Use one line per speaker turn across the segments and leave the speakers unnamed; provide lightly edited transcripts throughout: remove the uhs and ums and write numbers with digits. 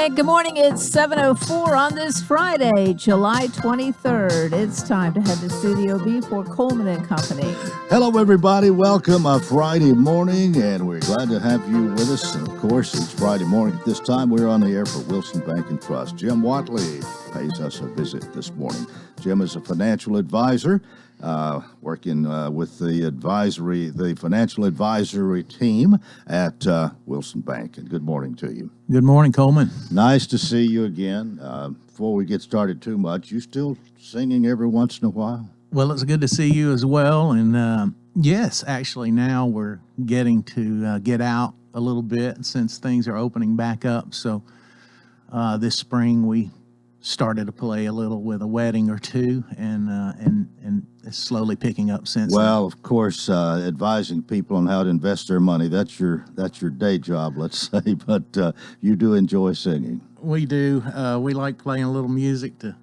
And good morning. It's 7:04 on this Friday, July 23rd. It's time to head to Studio B for Coleman and Company.
Hello, everybody. Welcome a Friday morning, and we're glad to have you with us. And of course, it's Friday morning. At this time, we're on the air for Wilson Bank and Trust. Jim Watley pays us a visit this morning. Jim is a financial advisor, working with the financial advisory team at Wilson Bank. And good morning to you.
Good morning, Coleman.
Nice to see you again. Before we get started too much, you still singing every once in a while?
Well, it's good to see you as well. And yes, actually, now we're getting to get out a little bit since things are opening back up. So this spring we started to play a little with a wedding or two, and it's slowly picking up since.
Well, of course, advising people on how to invest their money, that's your day job, let's say, but you do enjoy singing.
We do. We like playing a little music to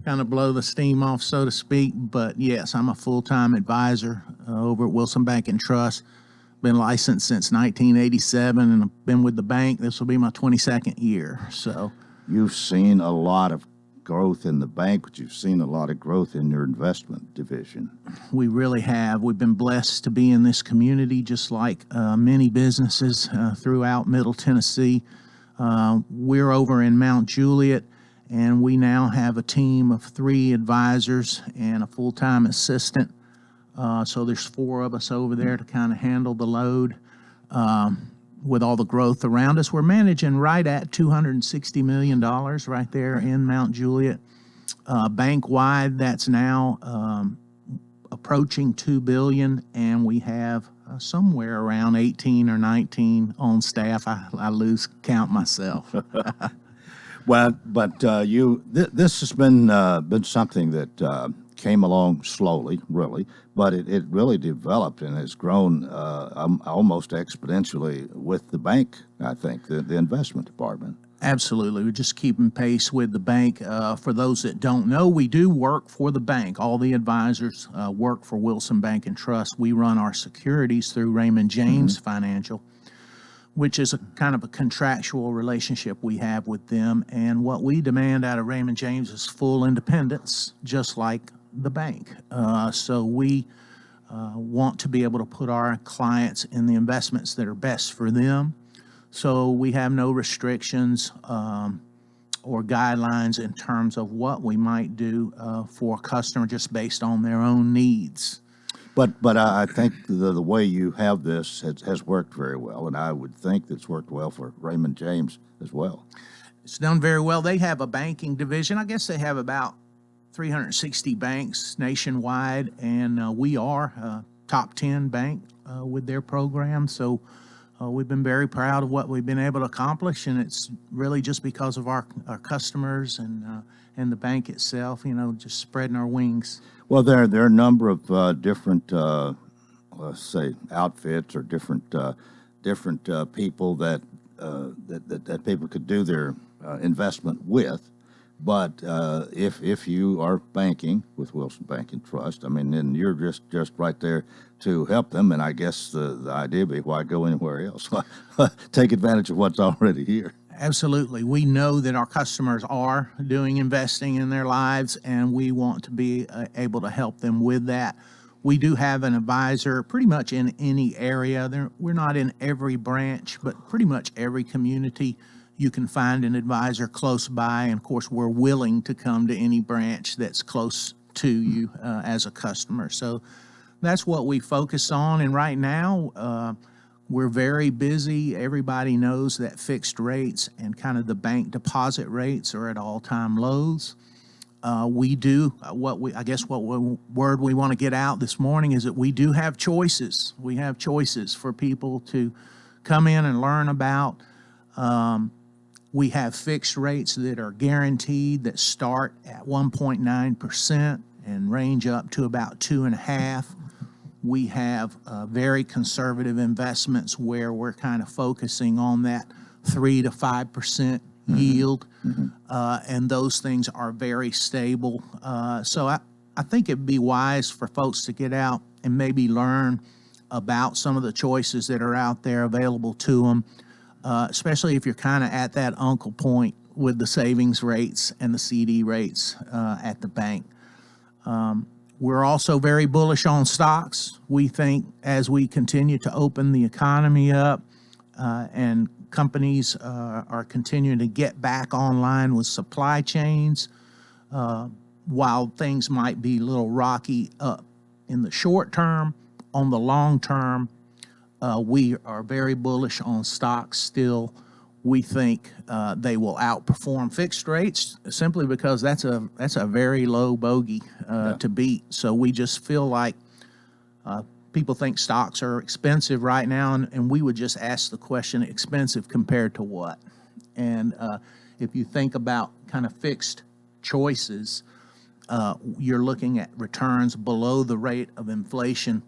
kind of blow the steam off, so to speak. But yes, I'm a full-time advisor over at Wilson Bank and Trust. Been licensed since 1987, and I've been with the bank. This will be my 22nd year. So
you've seen a lot of growth in the bank, but you've seen a lot of growth in your investment division.
We really have. We've been blessed to be in this community, just like many businesses throughout Middle Tennessee. We're over in Mount Juliet, and we now have a team of 3 advisors and a full-time assistant. So there's 4 of us over there to kind of handle the load. With all the growth around us, we're managing right at $260 million right there in Mount Juliet. Bank-wide, that's now approaching $2 billion, and we have somewhere around 18 or 19 on staff. I lose count myself.
Well, but this has been something that came along slowly, really, but it really developed and has grown almost exponentially with the bank, I think, the investment department.
Absolutely. We're just keeping pace with the bank. For those that don't know, we do work for the bank. All the advisors work for Wilson Bank and Trust. We run our securities through Raymond James Financial, which is a kind of a contractual relationship we have with them. And what we demand out of Raymond James is full independence, just like the bank. So we want to be able to put our clients in the investments that are best for them. So we have no restrictions or guidelines in terms of what we might do for a customer just based on their own needs.
But I think the way you have this has worked very well, and I would think it's worked well for Raymond James as well.
It's done very well. They have a banking division. I guess they have about 360 banks nationwide, and we are a top 10 bank with their program. So we've been very proud of what we've been able to accomplish, and it's really just because of our customers and the bank itself, just spreading our wings.
Well, there are a number of different, let's say, outfits or different people that people could do their investment with. But if you are banking with Wilson Bank and Trust, I mean, then you're just right there to help them. And I guess the idea would be, why go anywhere else? Take advantage of what's already here.
Absolutely. We know that our customers are doing investing in their lives, and we want to be able to help them with that. We do have an advisor pretty much in any area. We're not in every branch, but pretty much every community you can find an advisor close by. And of course, we're willing to come to any branch that's close to you as a customer. So that's what we focus on. And right now, we're very busy. Everybody knows that fixed rates and kind of the bank deposit rates are at all-time lows. We do what word we want to get out this morning is that we do have choices. We have choices for people to come in and learn about. We have fixed rates that are guaranteed that start at 1.9% and range up to about 2.5%. We have very conservative investments where we're kind of focusing on that 3 to 5% yield, and those things are very stable. So I think it'd be wise for folks to get out and maybe learn about some of the choices that are out there available to them, especially if you're kind of at that uncle point with the savings rates and the CD rates at the bank. We're also very bullish on stocks. We think as we continue to open the economy up and companies are continuing to get back online with supply chains, while things might be a little rocky up in the short term, on the long term, we are very bullish on stocks still. We think they will outperform fixed rates simply because that's a very low bogey to beat. So we just feel like people think stocks are expensive right now, and we would just ask the question, expensive compared to what? And if you think about kind of fixed choices, you're looking at returns below the rate of inflation.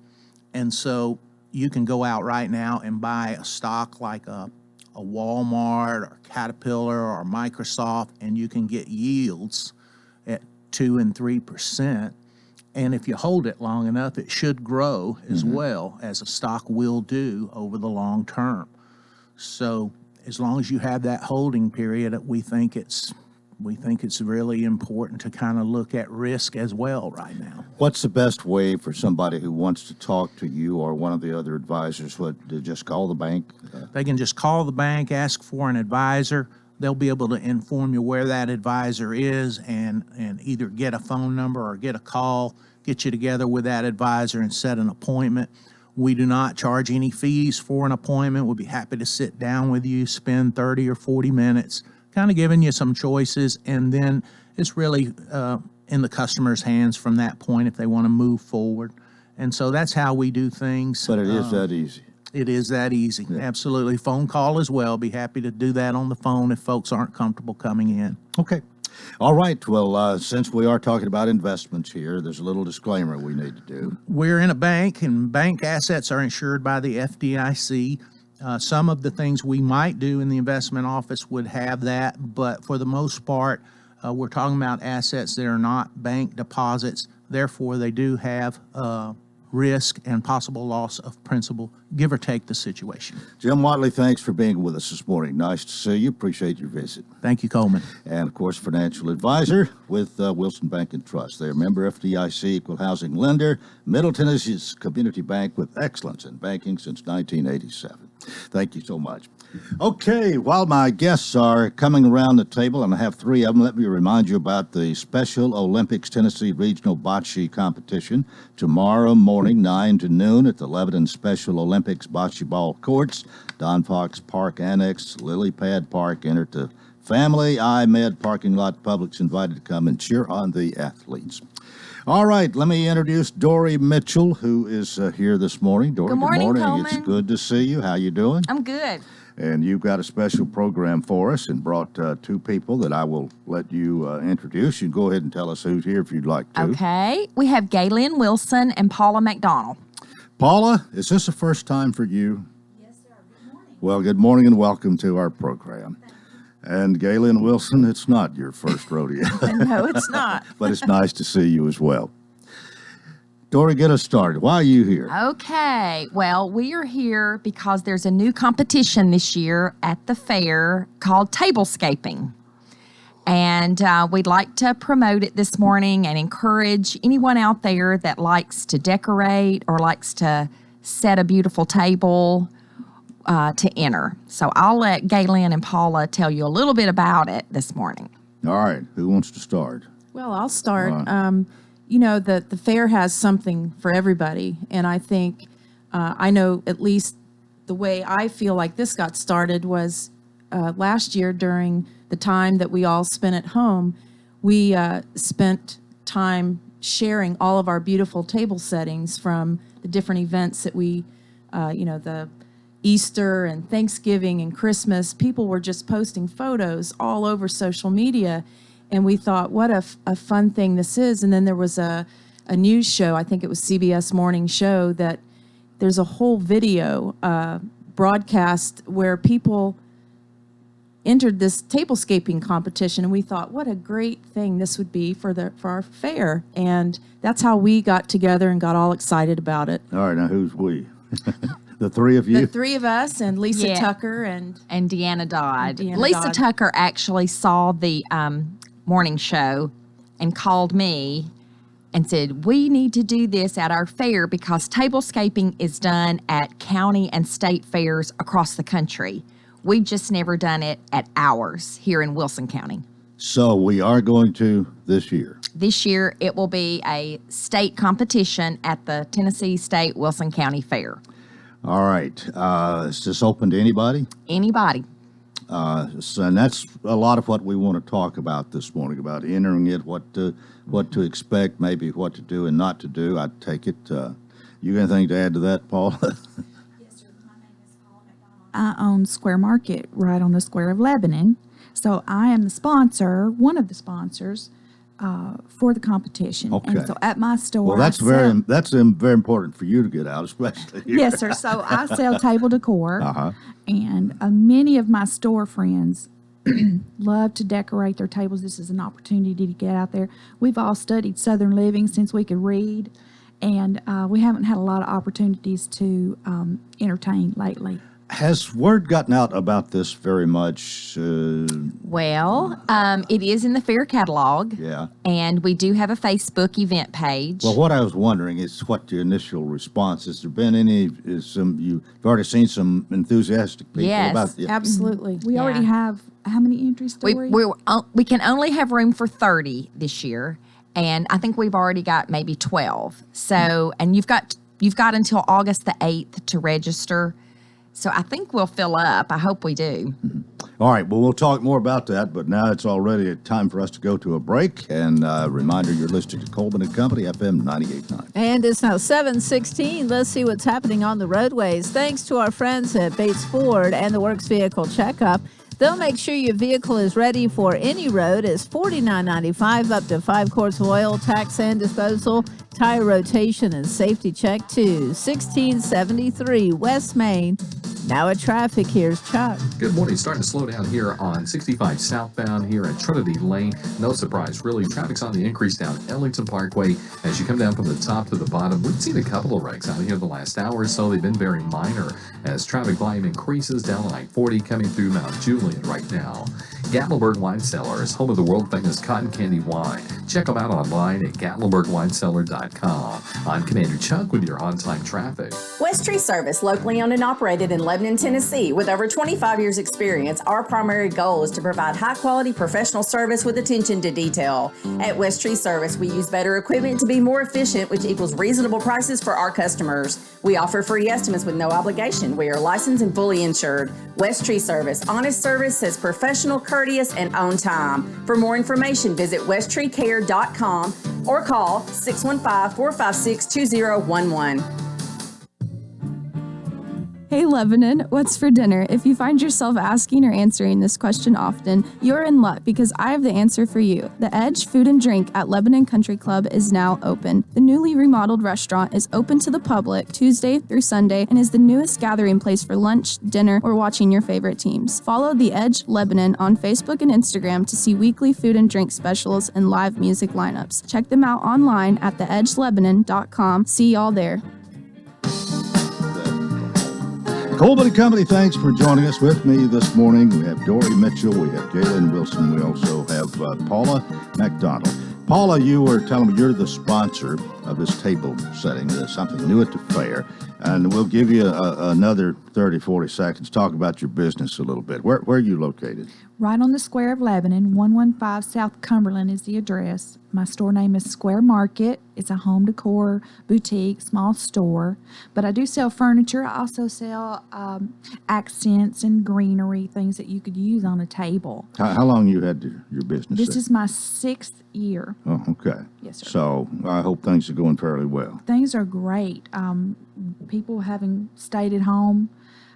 And so you can go out right now and buy a stock like a Walmart or Caterpillar or Microsoft, and you can get yields at 2 and 3%. And if you hold it long enough, it should grow as well as a stock will do over the long term. So as long as you have that holding period, we think it's really important to kind of look at risk as well right now.
What's the best way for somebody who wants to talk to you or one of the other advisors? To just call the bank?
They can just call the bank, ask for an advisor. They'll be able to inform you where that advisor is and either get a phone number or get a call, get you together with that advisor and set an appointment. We do not charge any fees for an appointment. We'll be happy to sit down with you, spend 30 or 40 minutes, kind of giving you some choices, and then it's really in the customer's hands from that point if they want to move forward. And so that's how we do things.
But it is that easy.
It is that easy. Yeah. Absolutely. Phone call as well. Be happy to do that on the phone if folks aren't comfortable coming in.
Okay. All right. Well, since we are talking about investments here, there's a little disclaimer we need to do.
We're in a bank, and bank assets are insured by the FDIC. Some of the things we might do in the investment office would have that, but for the most part, we're talking about assets that are not bank deposits. Therefore, they do have risk and possible loss of principal, give or take the situation.
Jim Watley, thanks for being with us this morning. Nice to see you. Appreciate your visit.
Thank you, Coleman.
And, of course, financial advisor with Wilson Bank and Trust. They're a member FDIC, equal housing lender, Middle Tennessee's community bank with excellence in banking since 1987. Thank you so much. Okay, while my guests are coming around the table, and I have three of them, let me remind you about the Special Olympics Tennessee Regional Bocce Competition tomorrow morning, 9 to noon at the Lebanon Special Olympics Bocce Ball Courts, Don Fox Park Annex, Lily Pad Park. Enter to Family IMED parking lot. Public's invited to come and cheer on the athletes. All right, let me introduce Dory Mitchell, who is here this morning. Dory,
good morning, Coleman.
It's good to see you. How you doing?
I'm good.
And you've got a special program for us and brought two people that I will let you introduce. You can go ahead and tell us who's here if you'd like to.
Okay. We have Galen Wilson and Paula McDonald.
Paula, is this the first time for you?
Yes, sir. Good morning.
Well, good morning and welcome to our program. And Galen Wilson, it's not your first rodeo.
No, it's not.
But it's nice to see you as well. Dory, get us started. Why are you here?
Okay. Well, we are here because there's a new competition this year at the fair called tablescaping. And we'd like to promote it this morning and encourage anyone out there that likes to decorate or likes to set a beautiful table to enter. So I'll let Galen and Paula tell you a little bit about it this morning.
All right. Who wants to start?
Well, I'll start.
Right.
You know, the fair has something for everybody. And I think, I know at least the way I feel like this got started was last year during the time that we all spent at home, we spent time sharing all of our beautiful table settings from the different events that we, the Easter and Thanksgiving and Christmas. People were just posting photos all over social media. And we thought, what a fun thing this is. And then there was a news show, I think it was CBS Morning Show, that there's a whole video broadcast where people entered this tablescaping competition. And we thought, what a great thing this would be for our fair. And that's how we got together and got all excited about it.
All right, now who's we? The three of you?
The three of us and Lisa
Yeah.
Tucker and
Deanna Dodd.
Deanna
Lisa
Dodd.
Tucker actually saw the morning show and called me and said, we need to do this at our fair because tablescaping is done at county and state fairs across the country. We've just never done it at ours here in Wilson County.
So we are going to this year.
This year, it will be a state competition at the Tennessee State Wilson County Fair.
All right. Is this open to anybody?
Anybody.
And that's a lot of what we want to talk about this morning, about entering it, what to expect, maybe what to do and not to do. I take it. You got anything to add to that, Paul?
I own Square Market right on the Square of Lebanon. So I am the sponsor, one of the sponsors for the competition.
Okay.
And so at my store,
Well, that's very important for you to get out, especially here.
Yes, sir. So I sell table decor,
Uh-huh.
and many of my store friends love to decorate their tables. This is an opportunity to get out there. We've all studied Southern living since we could read, and we haven't had a lot of opportunities to entertain lately.
Has word gotten out about this very much?
Well, it is in the fair catalog.
Yeah.
And we do have a Facebook event page.
Well, what I was wondering is what the initial response. Has there been any? You've already seen some enthusiastic people
Yes.
about the
Absolutely. We already
Yeah.
have how many entries,
we,
Story?
we can only have room for 30 this year. And I think we've already got maybe 12. So, and you've got until August the 8th to register. So I think we'll fill up. I hope we do.
All right, well, we'll talk more about that, but now it's already time for us to go to a break. And reminder, you're listening to Coleman and Company, FM 98.9.
And it's now 7:16. Let's see what's happening on the roadways. Thanks to our friends at Bates Ford and the Works Vehicle Checkup. They'll make sure your vehicle is ready for any road. It's $49.95 up to 5 quarts of oil, tax and disposal, tire rotation, and safety check too. 1673 West Main. Now at traffic, here's Chuck.
Good morning. Starting to slow down here on 65 southbound here at Trinity Lane. No surprise, really. Traffic's on the increase down Ellington Parkway. As you come down from the top to the bottom, we've seen a couple of wrecks out here the last hour or so. They've been very minor as traffic volume increases down I-40 coming through Mount Juliet right now. Gatlinburg Wine Cellars, home of the world-famous cotton candy wine. Check them out online at GatlinburgWineCellar.com. I'm Commander Chuck with your on-time traffic.
West Tree Service, locally owned and operated in Lebanon, Tennessee. With over 25 years experience, our primary goal is to provide high-quality professional service with attention to detail. At West Tree Service, we use better equipment to be more efficient, which equals reasonable prices for our customers. We offer free estimates with no obligation. We are licensed and fully insured. West Tree Service, honest service, says professional, courteous, and on time. For more information, visit westtreecare.com or call 615-456-2011.
Hey Lebanon, what's for dinner? If you find yourself asking or answering this question often, you're in luck because I have the answer for you. The Edge Food and Drink at Lebanon Country Club is now open. The newly remodeled restaurant is open to the public Tuesday through Sunday and is the newest gathering place for lunch, dinner, or watching your favorite teams. Follow The Edge Lebanon on Facebook and Instagram to see weekly food and drink specials and live music lineups. Check them out online at theedgelebanon.com. See y'all there.
Coleman and Company, thanks for joining us. With me this morning, we have Dory Mitchell, we have Jalen Wilson, we also have Paula McDonald. Paula, you were telling me you're the sponsor of this table setting. There's something new at the fair, and we'll give you another 30, 40 seconds. Talk about your business a little bit. Where are you located?
Right on the Square of Lebanon, 115 South Cumberland is the address. My store name is Square Market. It's a home decor boutique, small store. But I do sell furniture. I also sell accents and greenery, things that you could use on a table.
How long you had your business?
This
there?
is my 6th year.
Oh, okay.
Yes, sir.
So I hope things are going fairly well.
Things are great. People having stayed at home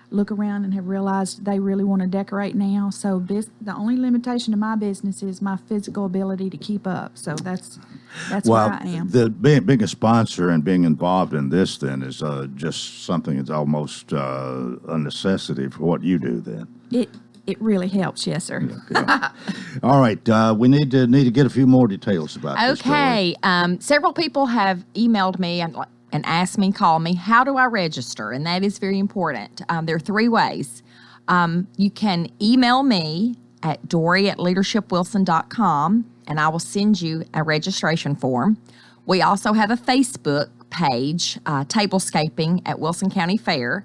look around and have realized they really want to decorate now. So the only limitation to my business is my physical ability to keep up. So that's where I am.
Being a sponsor and being involved in this then is just something that's almost a necessity for what you do then.
It really helps, yes, sir.
Yeah. All right, we need to get a few more details about this story.
Okay. Several people have emailed me and ask me, call me. How do I register? And that is very important. There are 3 ways. You can email me at dory@leadershipwilson.com, and I will send you a registration form. We also have a Facebook page, Tablescaping at Wilson County Fair,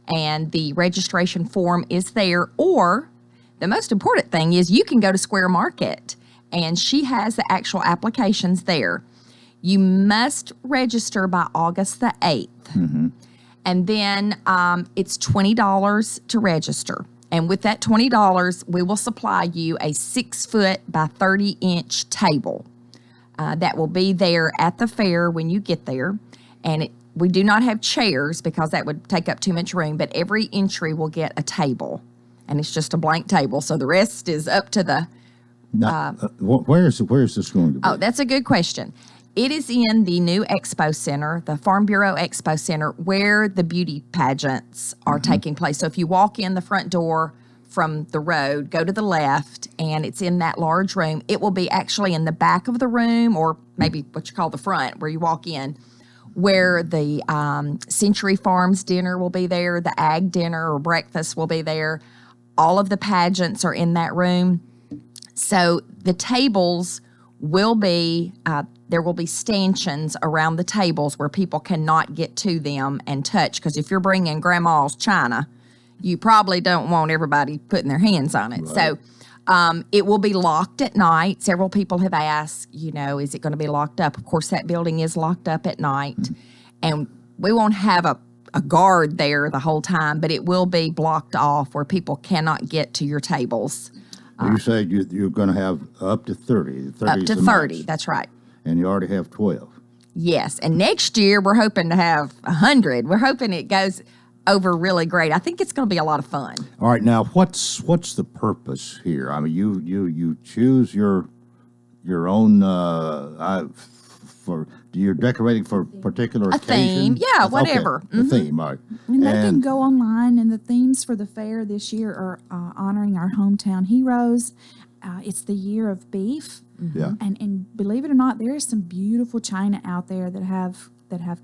and the registration form is there. Or the most important thing is you can go to Square Market, and she has the actual applications there. You must register by August the 8th. And then it's $20 to register. And with that $20, we will supply you a 6-foot by 30-inch table that will be there at the fair when you get there. And we do not have chairs because that would take up too much room, but every entry will get a table. And it's just a blank table. So the rest is up to the...
Now, where is this going to be?
Oh, that's a good question. It is in the new Expo Center, the Farm Bureau Expo Center, where the beauty pageants are taking place. So if you walk in the front door from the road, go to the left, and it's in that large room. It will be actually in the back of the room, or maybe what you call the front, where you walk in, where the Century Farms dinner will be there, the ag dinner or breakfast will be there. All of the pageants are in that room. So the tables will be, there will be stanchions around the tables where people cannot get to them and touch. Because if you're bringing grandma's china, you probably don't want everybody putting their hands on it. Right. So it will be locked at night. Several people have asked, is it going to be locked up? Of course, that building is locked up at night. And we won't have a guard there the whole time, but it will be blocked off where people cannot get to your tables.
You said you're going to have up to 30.
Up to 30, that's right.
And you already have 12.
Yes, and next year we're hoping to have 100. We're hoping it goes over really great. I think it's going to be a lot of fun.
All right, now what's the purpose here? I mean, you choose your own you're decorating for a particular occasion?
Theme, yeah, whatever.
Okay, the theme, all right.
And they can go online, and the themes for the fair this year are honoring our hometown heroes. It's the year of beef.
Yeah.
And believe it or not, there is some beautiful china out there that have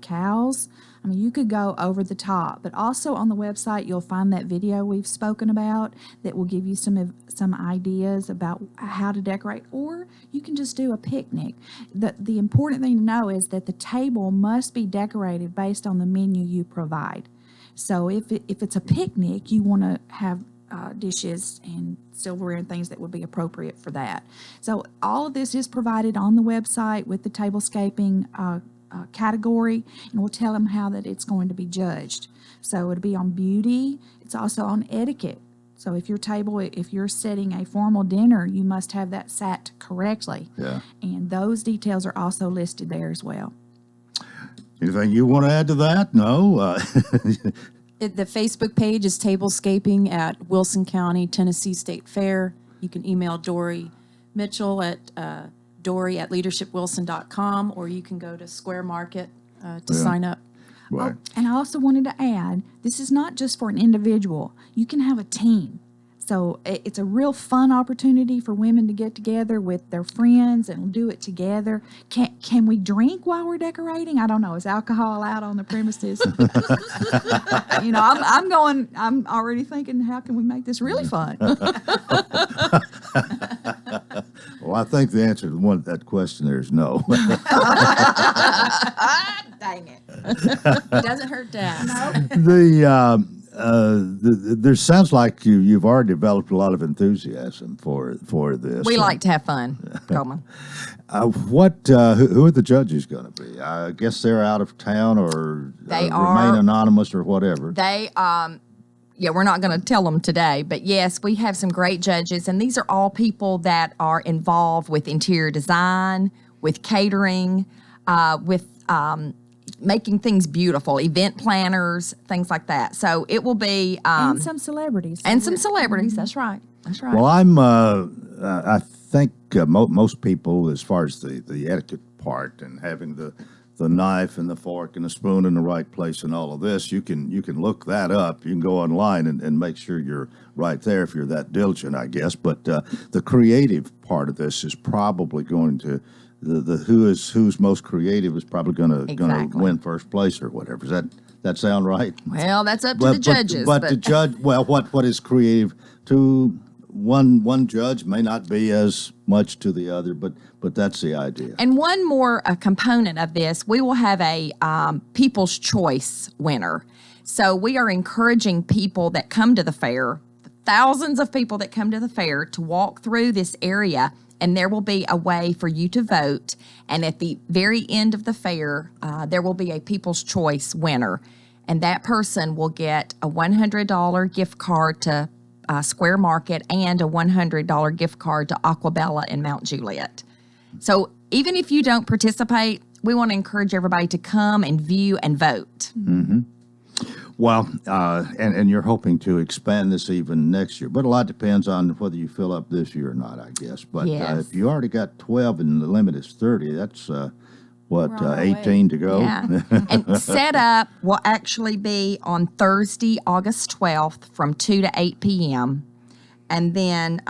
cows. I mean, you could go over the top, but also on the website you'll find that video we've spoken about that will give you some ideas about how to decorate, or you can just do a picnic. The important thing to know is that the table must be decorated based on the menu you provide. So if it's a picnic, you want to have dishes and silverware and things that would be appropriate for that. So all of this is provided on the website with the tablescaping category, and we'll tell them how that it's going to be judged. So it'll be on beauty. It's also on etiquette. So if you're setting a formal dinner, you must have that sat correctly.
Yeah.
And those details are also listed there as well.
Anything you want to add to that? No?
The Facebook page is Tablescaping at Wilson County, Tennessee State Fair. You can email Dory Mitchell at dory@leadershipwilson.com, or you can go to Square Market to sign up.
Right.
Oh, and I also wanted to add, this is not just for an individual. You can have a team. So it's a real fun opportunity for women to get together with their friends and do it together. Can we drink while we're decorating? I don't know. Is alcohol out on the premises? I'm already thinking, how can we make this really fun?
Well, I think the answer to that question there is no.
Dang it.
It doesn't hurt to ask.
There sounds like you've already developed a lot of enthusiasm for this.
We like to have fun, Coleman.
Who are the judges going to be? I guess they're out of town, or
they
remain anonymous, or whatever.
They we're not going to tell them today, but yes, we have some great judges, and these are all people that are involved with interior design, with catering, with making things beautiful, event planners, things like that. So it will be
and some celebrities.
That's right.
Well, I think most people, as far as the etiquette part and having the knife and the fork and the spoon in the right place and all of this, you can look that up. You can go online and make sure you're right there if you're that diligent, I guess. But the creative part of this is probably going to the who's most creative is probably gonna
Exactly.
win first place or whatever. Does that sound right?
Well, that's up to the judges.
But the judge, well, what is creative to one judge may not be as much to the other, but that's the idea.
And one more component of this, we will have a People's Choice winner. So we are encouraging people that come to the fair, thousands of people that come to the fair, to walk through this area, and there will be a way for you to vote. And at the very end of the fair, there will be a People's Choice winner. And that person will get a $100 gift card to Square Market and a $100 gift card to Aquabella in Mount Juliet. So even if you don't participate, we want to encourage everybody to come and view and vote.
Mm-hmm. Well, and you're hoping to expand this even next year, but a lot depends on whether you fill up this year or not, I guess. But
Yes.
if you already got 12 and the limit is 30, that's
We're on our
18 to go.
Yeah. And setup will actually be on Thursday, August 12th from 2 to 8 p.m. And then,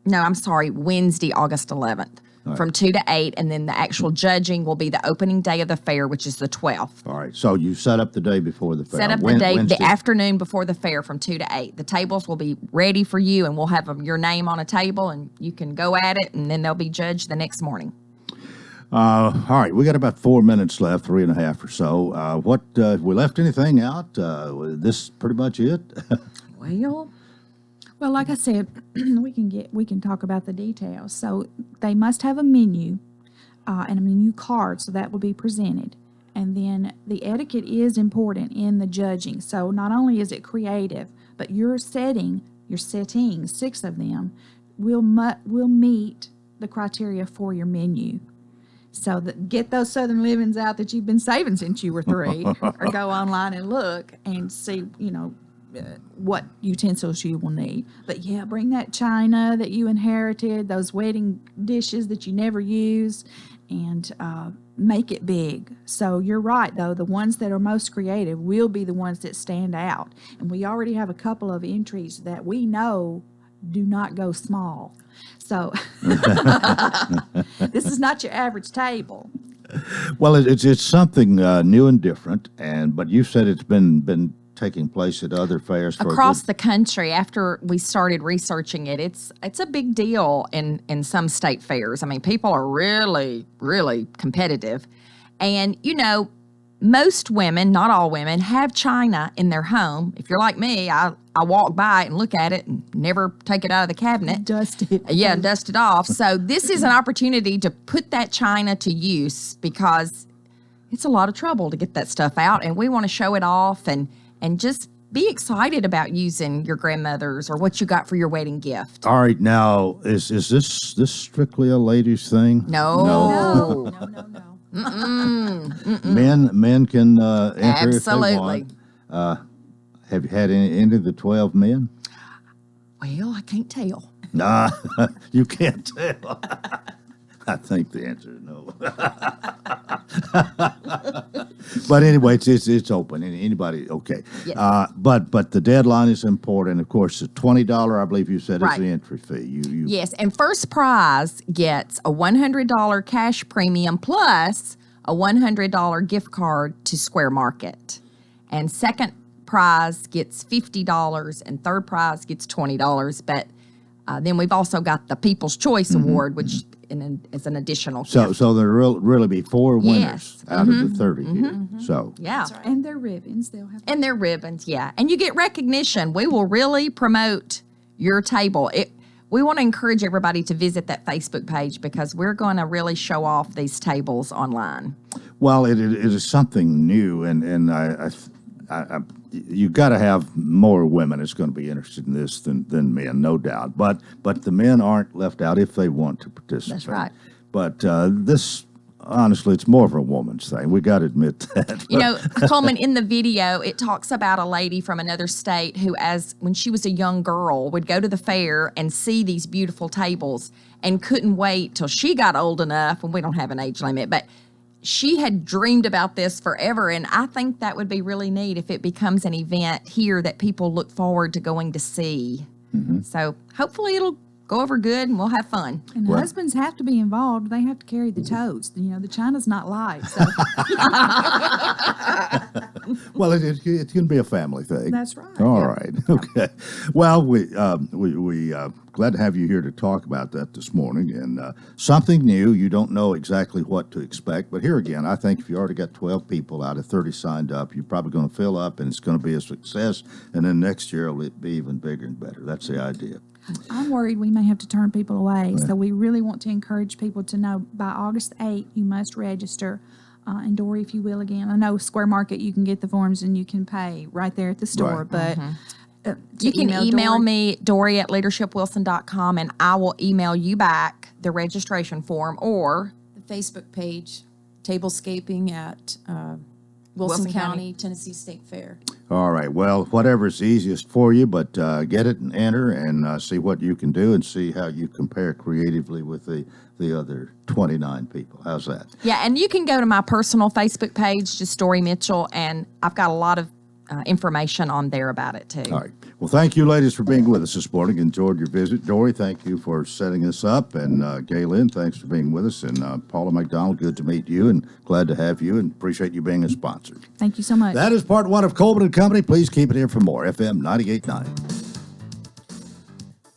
Wednesday, August 11th from 2 to 8. And then the actual judging will be the opening day of the fair, which is the 12th.
All right. So you set up the day before the fair.
Set up the day, the afternoon before the fair from 2 to 8. The tables will be ready for you, and we'll have your name on a table, and you can go at it, and then they'll be judged the next morning.
All right, we got about 4 minutes left, 3.5 or so. What we left anything out? This pretty much it.
Well, like I said, we can talk about the details. So they must have a menu and a menu card, so that will be presented. And then the etiquette is important in the judging. So not only is it creative, but your settings, 6 of them, will meet the criteria for your menu. So get those Southern livings out that you've been saving since you were 3, or go online and look and see, what utensils you will need. But yeah, bring that china that you inherited, those wedding dishes that you never use, and make it big. So you're right, though, the ones that are most creative will be the ones that stand out. And we already have a couple of entries that we know do not go small. So this is not your average table.
Well, it's something new and different, but you said it's been taking place at other fairs for
across the country. After we started researching it, it's a big deal in some state fairs. I mean, people are really, really competitive. And, most women, not all women, have china in their home. If you're like me, I walk by it and look at it and never take it out of the cabinet.
Dust it.
Yeah, dust it off. So this is an opportunity to put that china to use, because it's a lot of trouble to get that stuff out, and we want to show it off and just be excited about using your grandmother's or what you got for your wedding gift.
All right, now is this strictly a ladies thing?
No.
Men can enter
Absolutely.
if they want. Have you had any of the 12 men?
Well, I can't tell.
Nah, you can't tell. I think the answer is no. But anyway, it's open. Anybody, okay.
Yes.
But the deadline is important. Of course, the $20, I believe you said, is
Right.
the entry fee.
Yes, and first prize gets a $100 cash premium plus a $100 gift card to Square Market. And second prize gets $50, and third prize gets $20. But then we've also got the People's Choice Award, which is an additional gift.
So there'll really be 4 winners
Yes.
out of the 30 here. So
Yeah.
And their ribbons, they'll have.
And their ribbons, yeah. And you get recognition. We will really promote your table. We want to encourage everybody to visit that Facebook page, because we're going to really show off these tables online.
well, it is something new, and you got to have more women that's going to be interested in this than men, no doubt. But the men aren't left out if they want to participate.
That's right.
But this, honestly, it's more of a woman's thing. We got to admit that.
Coleman, in the video, it talks about a lady from another state who, when she was a young girl, would go to the fair and see these beautiful tables and couldn't wait till she got old enough, and we don't have an age limit, but she had dreamed about this forever, and I think that would be really neat if it becomes an event here that people look forward to going to see. So hopefully it'll go over good and we'll have fun.
And husbands have to be involved. They have to carry the totes. You know, the China's not light. So.
Well, it can be a family thing.
That's right.
All right. Okay. Well, we glad to have you here to talk about that this morning. And something new. You don't know exactly what to expect. But here again, I think if you already got 12 people out of 30 signed up, you're probably going to fill up and it's going to be a success. And then next year it'll be even bigger and better. That's the idea.
I'm worried we may have to turn people away. So we really want to encourage people to know by August 8th, you must register. And Dory, if you will, again, I know Square Market, you can get the forms and you can pay right there at the store, but
You can email me, Dory at leadershipwilson.com, and I will email you back the registration form or
The Facebook page, Tablescaping at Wilson County, Tennessee State Fair.
All right. Well, whatever's easiest for you, but get it and enter and see what you can do and see how you compare creatively with the other 29 people. How's that?
Yeah, and you can go to my personal Facebook page, just Dory Mitchell, and I've got a lot of information on there about it too.
All right. Well, thank you, ladies, for being with us this morning. Enjoyed your visit. Dory, thank you for setting us up. And Gaylyn, thanks for being with us. And Paula McDonald, good to meet you and glad to have you and appreciate you being a sponsor.
thank you so much.
That is part one of Coleman and Company. Please keep it here for more. FM 98.9.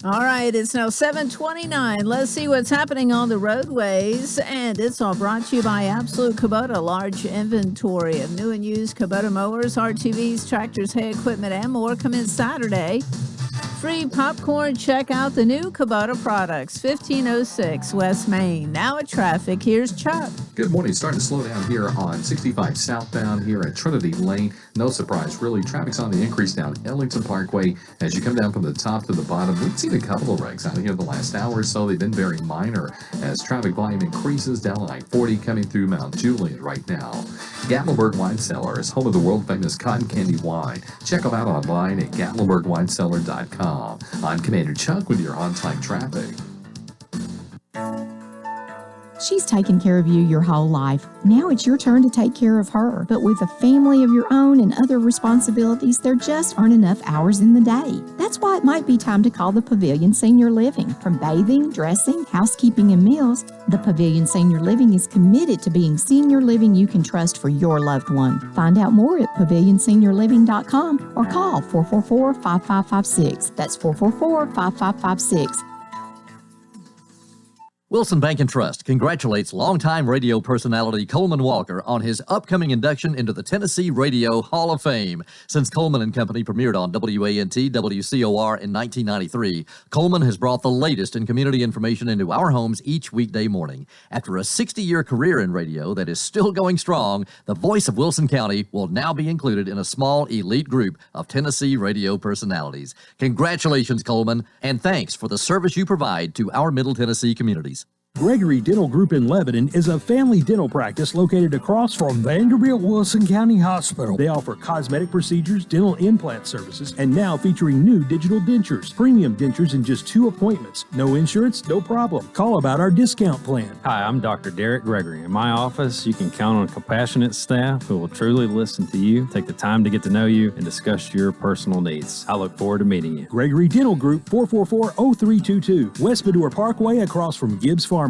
All right, it's now 7:29. Let's see what's happening on the roadways. And it's all brought to you by Absolute Kubota. Large inventory of new and used Kubota mowers, RTVs, tractors, hay equipment, and more. Come in Saturday. Free popcorn. Check out the new Kubota products. 1506 West Main. Now at traffic, here's Chuck.
Good morning. Starting to slow down here on 65 southbound here at Trinity Lane. No surprise, really. Traffic's on the increase down Ellington Parkway. As you come down from the top to the bottom, we've seen a couple of wrecks out here the last hour or so. They've been very minor as traffic volume increases down I-40 coming through Mount Juliet right now. Gatlinburg Wine Cellars, home of the world-famous cotton candy wine. Check them out online at GatlinburgWineCellar.com. I'm Commander Chuck with your on-time traffic.
She's taken care of you your whole life. Now it's your turn to take care of her. But with a family of your own and other responsibilities, there just aren't enough hours in the day. That's why it might be time to call the Pavilion Senior Living. From bathing, dressing, housekeeping, and meals, the Pavilion Senior Living is committed to being senior living you can trust for your loved one. Find out more at pavilionseniorliving.com or call 444-5556. That's 444-5556.
Wilson Bank and Trust congratulates longtime radio personality Coleman Walker on his upcoming induction into the Tennessee Radio Hall of Fame. Since Coleman and Company premiered on WANT WCOR in 1993, Coleman has brought the latest in community information into our homes each weekday morning. After a 60-year career in radio that is still going strong, the voice of Wilson County will now be included in a small elite group of Tennessee radio personalities. Congratulations, Coleman, and thanks for the service you provide to our Middle Tennessee communities.
Gregory Dental Group in Lebanon is a family dental practice located across from Vanderbilt Wilson County Hospital. They offer cosmetic procedures, dental implant services, and now featuring new digital dentures. Premium dentures in just 2 appointments. No insurance, no problem. Call about our discount plan.
Hi, I'm Dr. Derek Gregory. In my office, you can count on a compassionate staff who will truly listen to you, take the time to get to know you, and discuss your personal needs. I look forward to meeting you.
Gregory Dental Group, 444-0322, West Medora Parkway across from Gibbs Pharmacy.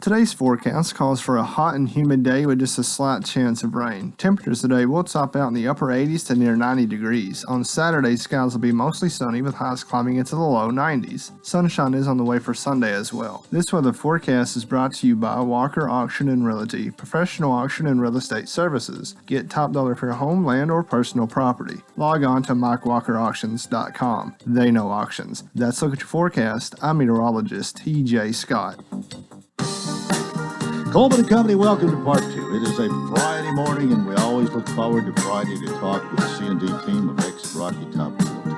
Today's forecast calls for a hot and humid day with just a slight chance of rain. Temperatures today will top out in the upper 80s to near 90 degrees. On Saturday, skies will be mostly sunny with highs climbing into the low 90s. Sunshine is on the way for Sunday as well. This weather forecast is brought to you by Walker Auction and Realty, professional auction and real estate services. Get top dollar for your home, land, or personal property. Log on to MikeWalkerAuctions.com. They know auctions. That's Look at Your Forecast. I'm meteorologist T.J. Scott.
Coleman and Company, welcome to part 2. It is a Friday morning, and we always look forward to Friday to talk with the C&D team of Exit Rocky Top Realty.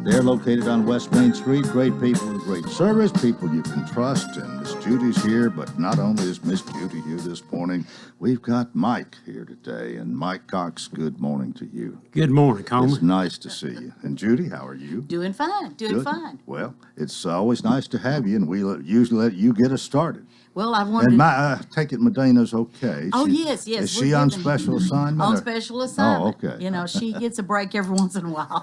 They're located on West Main Street. Great people with great service, people you can trust. And Miss Judy's here, but not only is Miss Judy here this morning, we've got Mike here today. And Mike Cox, good morning to you.
Good morning, Coleman.
It's nice to see you. And Judy, how are you?
Doing fine, doing
Good.
fine.
Well, it's always nice to have you, and we usually let you get us started.
Well, I wanted.
And take it Medina's okay.
Oh, yes.
Is
we're
she on
giving-
special assignment?
On
or-
special assignment.
Oh, okay.
You know, she gets a break every once in a while.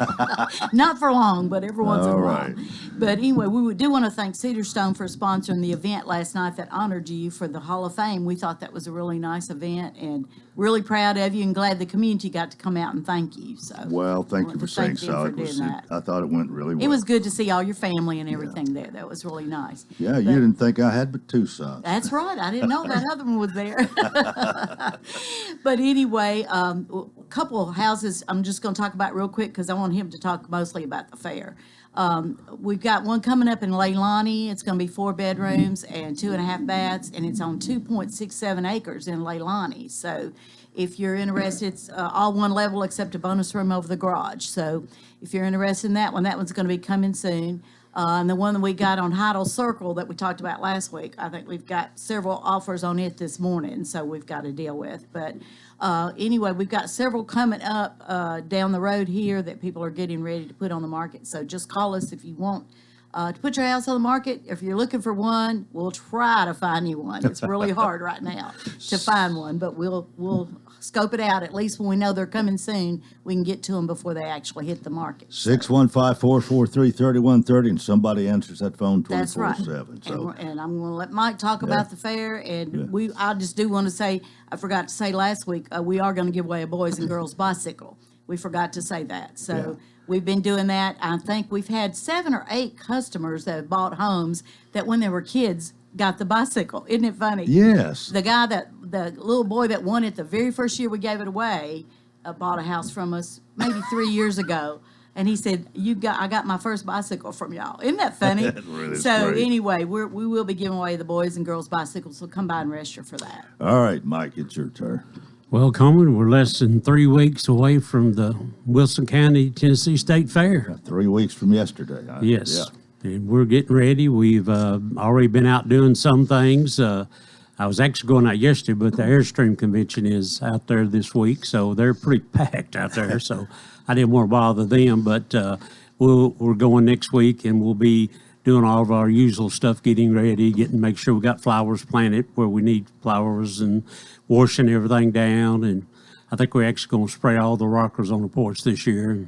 Not for long, but every once in a
All
while.
right.
But anyway, we do want to thank Cedarstone for sponsoring the event last night that honored you for the Hall of Fame. We thought that was a really nice event and really proud of you and glad the community got to come out and thank you. So
Well, thank you
wanted
for
to
saying
thank them
so.
for
It was,
doing that.
I thought it went really well.
It was good to see all your family and everything there. That was really nice.
Yeah, you didn't think I had but 2 sons.
That's right. I didn't know that other one was there. But anyway, a couple of houses I'm just going to talk about real quick because I want him to talk mostly about the fair. We've got one coming up in Leilani. It's going to be 4 bedrooms and 2.5 baths, and it's on 2.67 acres in Leilani. So if you're interested, it's all one level except a bonus room over the garage. So if you're interested in that one's going to be coming soon. And the one that we got on Heidel Circle that we talked about last week, I think we've got several offers on it this morning, so we've got to deal with. But anyway, we've got several coming up down the road here that people are getting ready to put on the market. So just call us if you want to put your house on the market. If you're looking for one, we'll try to find you one. It's really hard right now to find one, but we'll scope it out. At least when we know they're coming soon, we can get to them before they actually hit the market.
615-443-3130, and somebody answers that phone 24/7.
That's right.
So
And I'm going to let Mike talk about the fair. And I just do want to say, I forgot to say last week, we are going to give away a boys and girls bicycle. We forgot to say that. So we've been doing that. I think we've had 7 or 8 customers that have bought homes that when they were kids got the bicycle. Isn't it funny?
Yes.
The little boy that won it the very first year we gave it away bought a house from us maybe 3 years ago. And he said, I got my first bicycle from y'all. Isn't that funny?
That really is
So
great.
anyway, we will be giving away the boys and girls bicycles. So come by and register for that.
All right, Mike, it's your turn.
Well, Coleman, we're less than 3 weeks away from the Wilson County, Tennessee State Fair.
3 weeks from yesterday. Huh?
Yes.
Yeah.
And we're getting ready. We've already been out doing some things. I was actually going out yesterday, but the Airstream Convention is out there this week, so they're pretty packed out there. So I didn't want to bother them, but we're going next week, and we'll be doing all of our usual stuff, getting ready, make sure we got flowers planted where we need flowers, and washing everything down. And I think we're actually going to spray all the rockers on the porch this year. And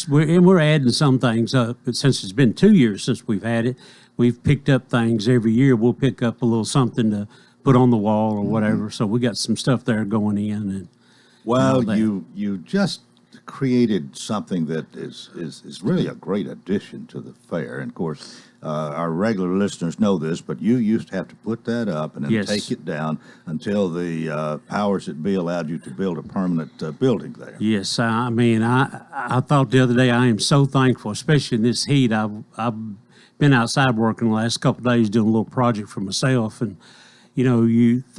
we're adding some things up. But since it's been 2 years since we've had it, we've picked up things every year. We'll pick up a little something to put on the wall or whatever. So we got some stuff there going in. And
Well,
that.
you just created something that is really a great addition to the fair. And of course, our regular listeners know this, but you used to have to put that up and then
Yes.
take it down until the powers that be allowed you to build a permanent building there.
Yes, I mean, I thought the other day, I am so thankful, especially in this heat. I've been outside working the last couple of days doing a little project for myself, and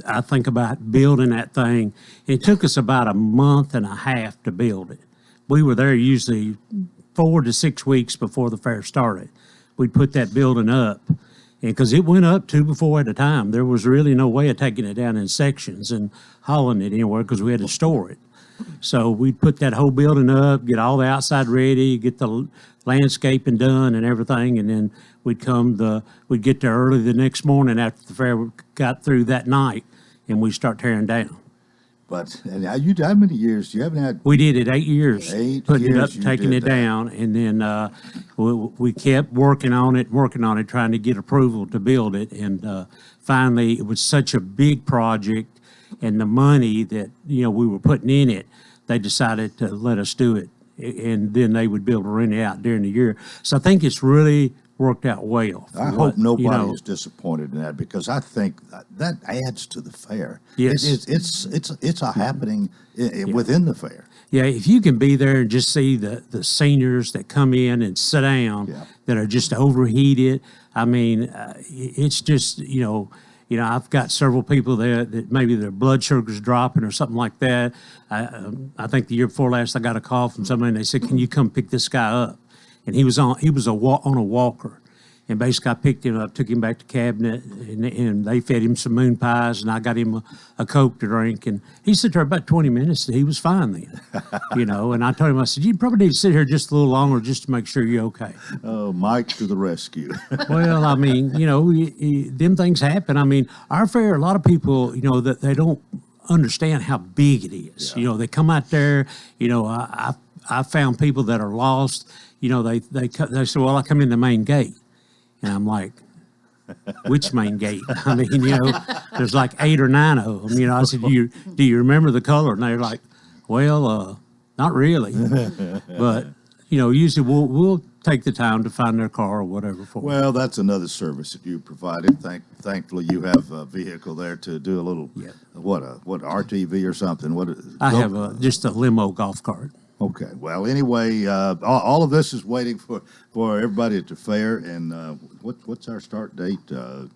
I think about building that thing. It took us about a month and a half to build it. We were there usually 4 to 6 weeks before the fair started. We'd put that building up, because it went up 2 before at a time. There was really no way of taking it down in sections and hauling it anywhere because we had to store it. So we'd put that whole building up, get all the outside ready, get the landscaping done and everything, and then we'd get there early the next morning after the fair got through that night, and we'd start tearing down.
But how many years? You haven't had.
We did it 8 years.
8
putting
years
it up,
you
taking
did
it
that.
down, and then we kept working on it, trying to get approval to build it. And finally, it was such a big project, and the money that we were putting in it, they decided to let us do it, and then they would be able to rent it out during the year. So I think it's really worked out well.
I hope nobody is disappointed in that, because I think that adds to the fair.
Yes.
It's a happening within the fair.
Yeah, if you can be there and just see the seniors that come in and sit down that are just overheated, I mean, it's just, I've got several people there that maybe their blood sugar's dropping or something like that. I think the year before last, I got a call from somebody, and they said, "Can you come pick this guy up?" And he was on a walker, And basically, I picked him up, took him back to cabinet, and they fed him some moon pies, and I got him a Coke to drink. And he sat there about 20 minutes, and he was fine then, And I told him, I said, you probably need to sit here just a little longer just to make sure you're okay.
Oh, Mike to the rescue.
Well, I mean, them things happen. I mean, our fair, a lot of people, that they don't understand how big it is.
Yeah.
They come out there, I found people that are lost. They say, well, I come in the main gate. And I'm like, which main gate? I mean, there's like 8 or 9 of them. I said, do you remember the color? And they're like, well, not really. But, usually we'll take the time to find their car or whatever for them.
Well, that's another service that you provided. Thankfully, you have a vehicle there to do a little, what RTV or something?
I have just a limo golf cart.
Okay. Well, anyway, all of this is waiting for everybody at the fair. And what's our start date? 12th,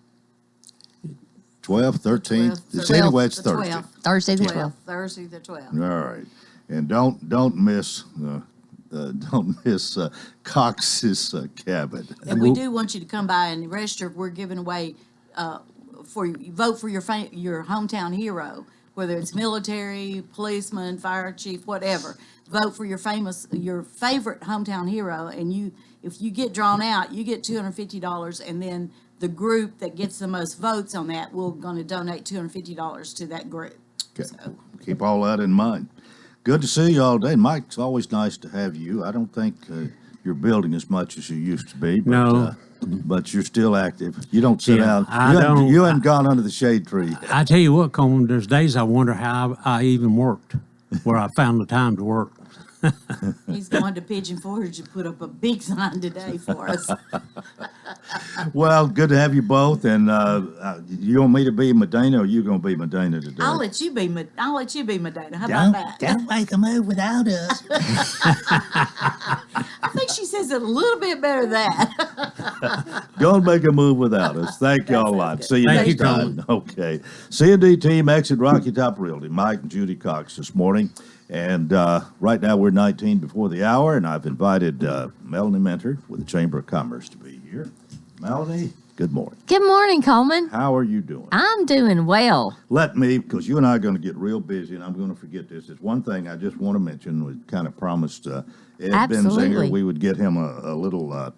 13th? Anyway, it's Thursday.
12th.
Thursday the
12th. Thursday the 12th.
All right. And don't miss Cox's cabin.
And we do want you to come by and register. We're giving away vote for your hometown hero, whether it's military, policeman, fire chief, whatever. Vote for your favorite hometown hero, and if you get drawn out, you get $250, and then the group that gets the most votes on that, we're going to donate $250 to that group.
Okay. So. Keep all that in mind. Good to see you all day. Mike, it's always nice to have you. I don't think you're building as much as you used to be. But,
no.
But you're still active. You don't sit down. You haven't gone under the shade tree.
I tell you what, Coleman, there's days I wonder how I even worked, where I found the time to work.
He's going to Pigeon Forge to put up a big sign today for us.
Well, good to have you both. And you want me to be Medina, or you going to be Medina today?
I'll let you be Medina. How about that?
Don't make a move without us.
I think she says it a little bit better than that.
Don't make a move without us. Thank y'all a lot. See you next time. Okay. C&D team, Exit Rocky Top Realty, Mike and Judy Cox this morning. And right now we're 19 before the hour, and I've invited Melanie Mentor with the Chamber of Commerce to be here. Melanie, good morning.
Good morning, Coleman.
How are you doing?
I'm doing well.
Let me, because you and I are going to get real busy, and I'm going to forget this. There's one thing I just want to mention. We kind of promised Ed Benzinger we would get him a little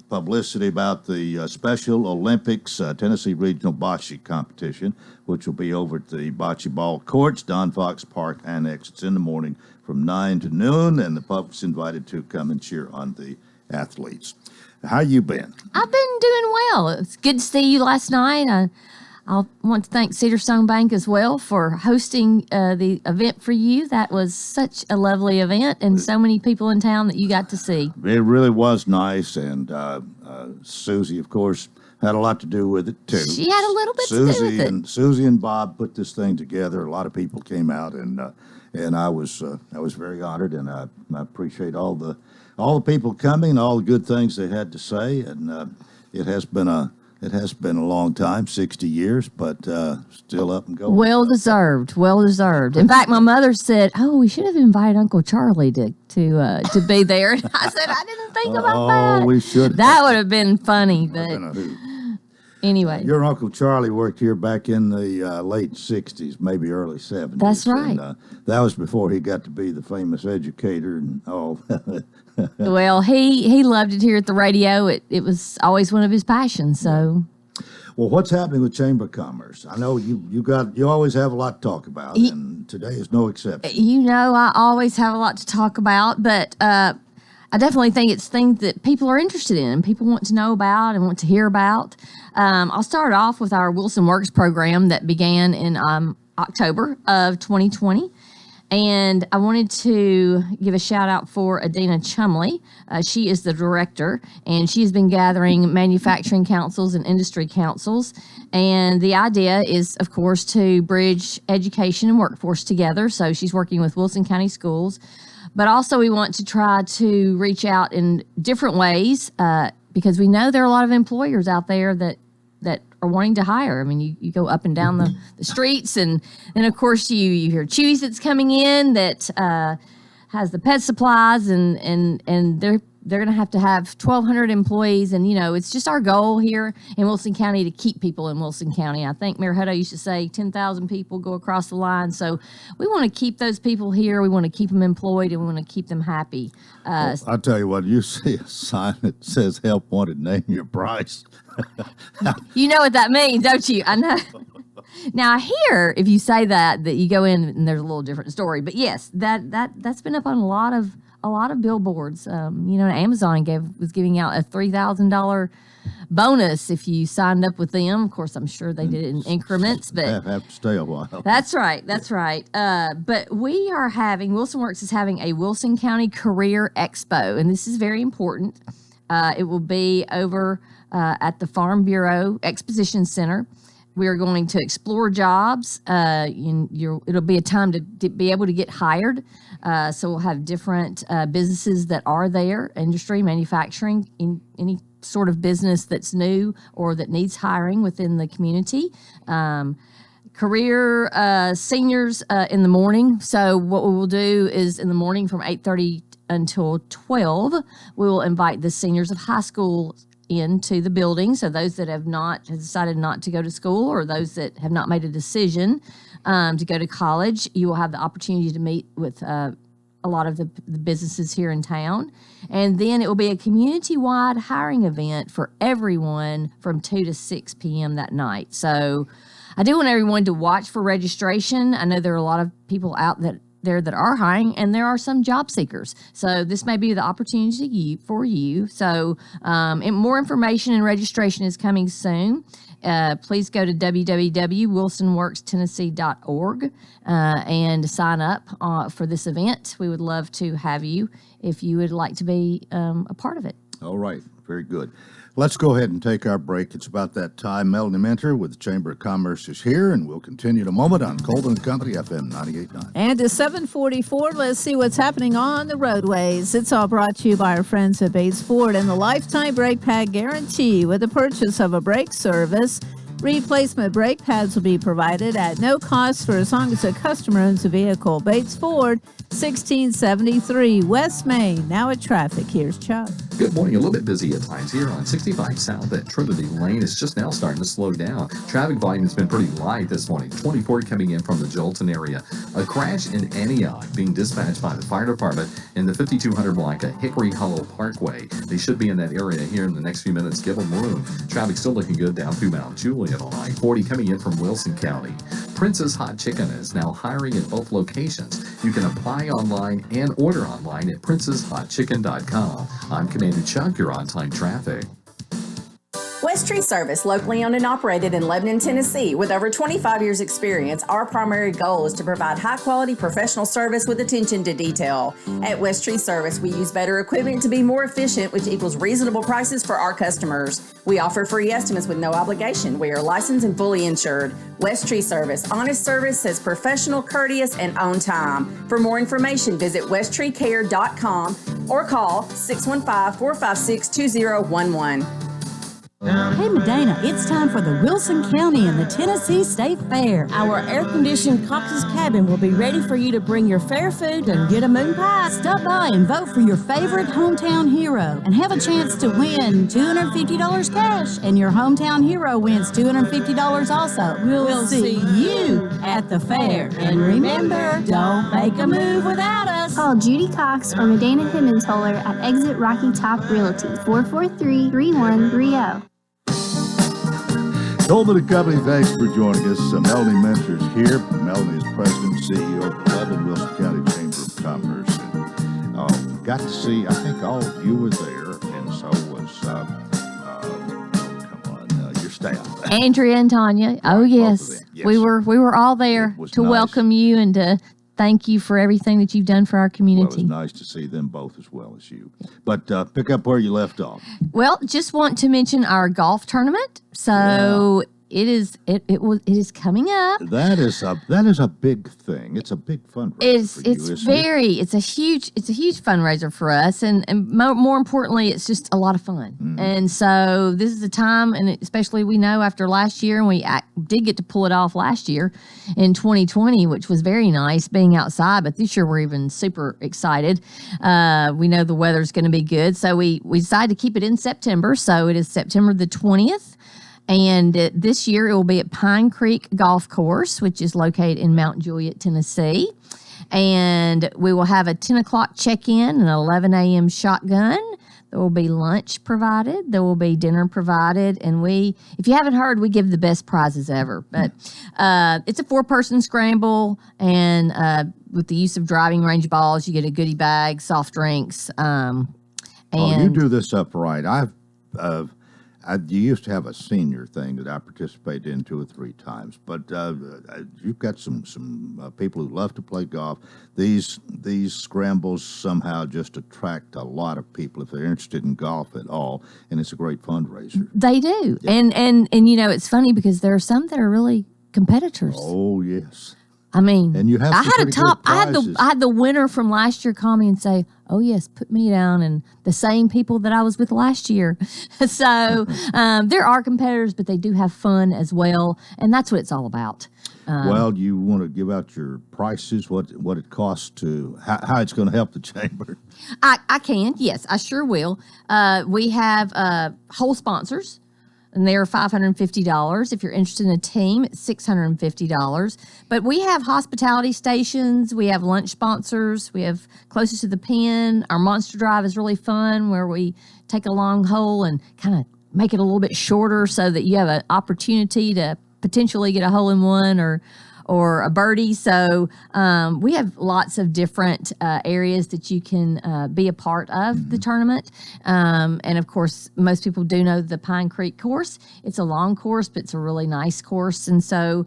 publicity about the Special Olympics Tennessee Regional Bocce Competition, which will be over at the Bocce Ball Courts, Don Fox Park Annex. It's in the morning from 9 to noon, and the public's invited to come and cheer on the athletes. How you been?
I've been doing well. It's good to see you last night. I want to thank Cedar Stone Bank as well for hosting the event for you. That was such a lovely event, and so many people in town that you got to see.
It really was nice, and Susie, of course, had a lot to do with it, too.
She had a little bit to do with it.
Susie and Bob put this thing together. A lot of people came out, and I was very honored, and I appreciate all the people coming, all the good things they had to say, and it has been a long time, 60 years, but still up and going.
Well deserved. In fact, my mother said, "Oh, we should have invited Uncle Charlie to be there." And I said, "I didn't think about that."
Oh, we should.
That would have been funny, but anyway.
Your Uncle Charlie worked here back in the late 60s, maybe early 70s.
That's right.
And, that was before he got to be the famous educator and all.
Well, he loved it here at the radio. It was always one of his passions. So,
well, what's happening with Chamber of Commerce? I know you always have a lot to talk about, and today is no exception.
I always have a lot to talk about, but I definitely think it's things that people are interested in and people want to know about and want to hear about. I'll start off with our Wilson Works program that began in October of 2020. And I wanted to give a shout out for Adina Chumley. She is the director, and she has been gathering manufacturing councils and industry councils. And the idea is, of course, to bridge education and workforce together. So she's working with Wilson County Schools. But also we want to try to reach out in different ways because we know there are a lot of employers out there that are wanting to hire. I mean, you go up and down the streets, and of course you hear Chewy's that's coming in that has the pet supplies, and they're going to have 1,200 employees. And, it's just our goal here in Wilson County to keep people in Wilson County. I think Mayor Hutto used to say 10,000 people go across the line. So we want to keep those people here. We want to keep them employed, and we want to keep them happy.
I'll tell you what, you see a sign that says help wanted, name your price.
You know what that means, don't you? I know. Now, I hear if you say that you go in and there's a little different story. But yes, that's been up on a lot of billboards. Amazon was giving out a $3,000 bonus if you signed up with them. Of course, I'm sure they did it in increments, but
have to stay a while.
That's right. But Wilson Works is having a Wilson County Career Expo, and this is very important. It will be over at the Farm Bureau Exposition Center. We are going to explore jobs. It'll be a time to be able to get hired. So we'll have different businesses that are there, industry, manufacturing, in any sort of business that's new or that needs hiring within the community. Career seniors in the morning. So what we will do is in the morning from 8:30 until 12, we will invite the seniors of high school into the building. So those that have decided not to go to school, or those that have not made a decision to go to college, you will have the opportunity to meet with a lot of the businesses here in town. And then it will be a community-wide hiring event for everyone from 2 to 6 p.m. that night. So I do want everyone to watch for registration. I know there are a lot of people out there that are hiring, and there are some job seekers. So this may be the opportunity for you. So more information and registration is coming soon. Please go to www.wilsonworkstennessee.org and sign up for this event. We would love to have you if you would like to be a part of it.
All right. Very good. Let's go ahead and take our break. It's about that time. Melanie Mentor with the Chamber of Commerce is here, and we'll continue in a moment on Coleman & Company, FM 98.9.
And it's 7:44. Let's see what's happening on the roadways. It's all brought to you by our friends at Bates Ford and the Lifetime Brake Pad Guarantee. With the purchase of a brake service, replacement brake pads will be provided at no cost for as long as the customer owns the vehicle. Bates Ford, 1673 West Main. Now at traffic. Here's Chuck.
Good morning. A little bit busy at times here on 65 South at Trinity Lane. It's just now starting to slow down. Traffic volume has been pretty light this morning. 24 coming in from the Jolton area. A crash in Antioch being dispatched by the fire department in the 5200 block at Hickory Hollow Parkway. They should be in that area here in the next few minutes. Give them room. Traffic still looking good down through Mount Juliet on I-40 coming in from Wilson County. Princess Hot Chicken is now hiring at both locations. You can apply online and order online at princesshotchicken.com. I'm Commander Chuck. You're on time traffic.
West Tree Service, locally owned and operated in Lebanon, Tennessee. With over 25 years experience, our primary goal is to provide high-quality professional service with attention to detail. At West Tree Service, we use better equipment to be more efficient, which equals reasonable prices for our customers. We offer free estimates with no obligation. We are licensed and fully insured. West Tree Service, honest service, says professional, courteous, and on time. For more information, visit westtreecare.com or call 615-456-2011.
Hey Medina, it's time for the Wilson County and the Tennessee State Fair. Our air-conditioned Cox's Cabin will be ready for you to bring your fair food and get a moon pie. Stop by and vote for your favorite hometown hero and have a chance to win $250 cash, and your hometown hero wins $250 also. We'll see you at the fair. And remember, don't make a move without us.
Call Judy Cox or Medina Himmensholler at Exit Rocky Top Realty, 443-3130.
Coleman & Company, thanks for joining us. Melanie Mentor is here. Melanie is President and CEO of 11 Wilson County Chamber of Commerce. And, got to see, I think all of you were there, and so was, your staff.
Andrea and Tanya. Oh, yes. We were all there to welcome you and to thank you for everything that you've done for our community.
Well, it was nice to see them both as well as you. But pick up where you left off.
Well, just want to mention our golf tournament. So it is coming up.
That is a big thing. It's a big fundraiser.
It's a huge fundraiser for us, and more importantly, it's just a lot of fun.
Mm-hmm.
And so this is a time, and especially we know after last year, and we did get to pull it off last year in 2020, which was very nice being outside. But this year we're even super excited. We know the weather's going to be good, so we decided to keep it in September. So it is September the 20th. And this year it will be at Pine Creek Golf Course, which is located in Mount Juliet, Tennessee. And we will have a 10 o'clock check-in and an 11 a.m. shotgun. There will be lunch provided. There will be dinner provided. And if you haven't heard, we give the best prizes ever. But it's a 4-person scramble. And with the use of driving range balls, you get a goodie bag, soft drinks.
You do this upright. You used to have a senior thing that I participated in 2 or 3 times, but you've got some people who love to play golf. These scrambles somehow just attract a lot of people if they're interested in golf at all, and it's a great fundraiser.
They do, yeah. and it's funny because there are some that are really competitors.
Oh yes.
I mean,
and you have
I had the winner from last year call me and say, "Oh yes, put me down," and the same people that I was with last year. So there are competitors, but they do have fun as well, and that's what it's all about.
Well, you want to give out your prices, what it costs how it's going to help the chamber?
I can, yes, I sure will. We have whole sponsors. And they're $550. If you're interested in a team, it's $650. But we have hospitality stations. We have lunch sponsors. We have closest to the pin. Our Monster Drive is really fun, where we take a long hole and kind of make it a little bit shorter so that you have an opportunity to potentially get a hole in one or a birdie. So we have lots of different areas that you can be a part of the tournament. And of course, most people do know the Pine Creek course. It's a long course, but it's a really nice course. And so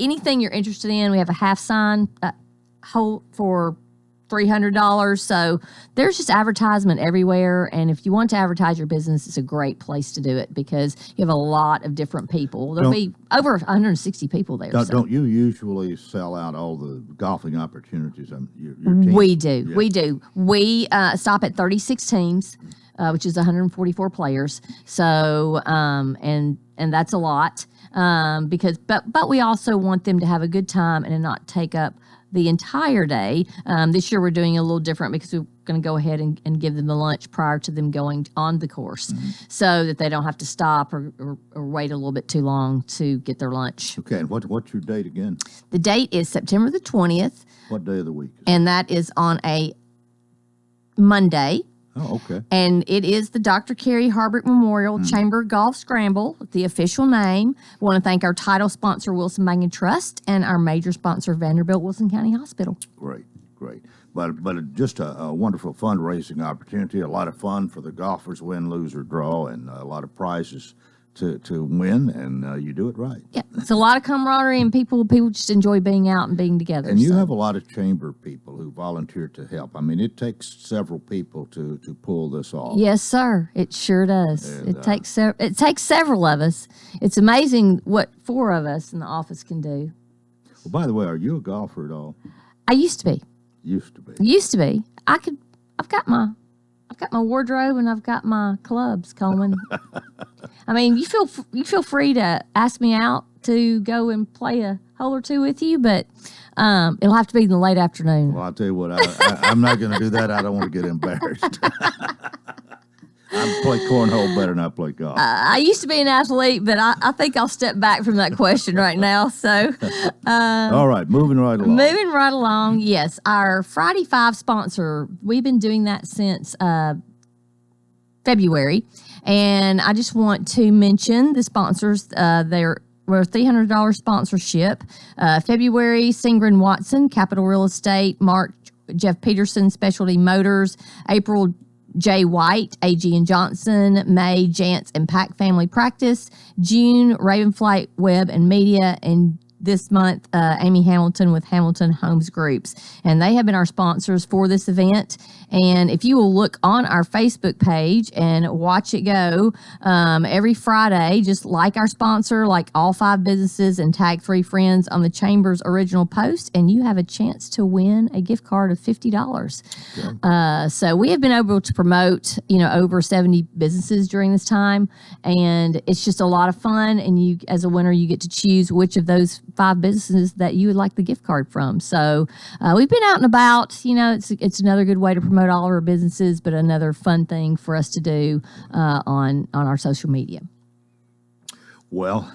anything you're interested in, we have a half sign hole for $300. So there's just advertisement everywhere. And if you want to advertise your business, it's a great place to do it because you have a lot of different people. There'll be over 160 people there.
Don't you usually sell out all the golfing opportunities? Your team?
We do. Yeah. We do. We stop at 36 teams, which is 144 players. So, and that's a lot but we also want them to have a good time and not take up the entire day. This year we're doing a little different because we're going to go ahead and give them the lunch prior to them going on the course so that they don't have to stop or wait a little bit too long to get their lunch.
Okay, and what's your date again?
The date is September the 20th.
What day of the week?
And that is on a Monday.
Oh, okay.
And it is the Dr. Carey Harbrick Memorial Chamber Golf Scramble, the official name. We want to thank our title sponsor, Wilson Bank and Trust, and our major sponsor, Vanderbilt Wilson County Hospital.
Great. But just a wonderful fundraising opportunity, a lot of fun for the golfers, win, lose, or draw, and a lot of prizes to win, and you do it right.
Yeah, it's a lot of camaraderie, and people just enjoy being out and being together.
And you have a lot of chamber people who volunteer to help. I mean, it takes several people to pull this off.
Yes, sir. It sure does. And, it takes several of us. It's amazing what 4 of us in the office can do.
Well, by the way, are you a golfer at all?
I used to be.
Used to be.
Used to be. I've got my wardrobe and I've got my clubs, Coleman. I mean, you feel free to ask me out to go and play a hole or two with you, but it'll have to be in the late afternoon.
Well, I'll tell you what, I'm not going to do that. I don't want to get embarrassed. I play cornhole better than I play golf.
I used to be an athlete, but I think I'll step back from that question right now. So,
all right, moving right along.
Moving right along, yes. Our Friday 5 sponsor, we've been doing that since February. And I just want to mention the sponsors. We're a $300 sponsorship. February, Singren Watson, Capital Real Estate. March, Jeff Peterson, Specialty Motors. April, Jay White, AG and Johnson. May, Jantz and Pack Family Practice. June, Ravenflight Web and Media. And this month, Amy Hamilton with Hamilton Homes Groups, and they have been our sponsors for this event. And if you will look on our Facebook page and watch it go every Friday, just like our sponsor, like all 5 businesses, and tag 3 friends on the Chamber's original post, and you have a chance to win a gift card of $50. So we have been able to promote, over 70 businesses during this time, and it's just a lot of fun. And you, as a winner, you get to choose which of those 5 businesses that you would like the gift card from. So we've been out and about. It's another good way to promote all of our businesses, but another fun thing for us to do on our social media.
Well,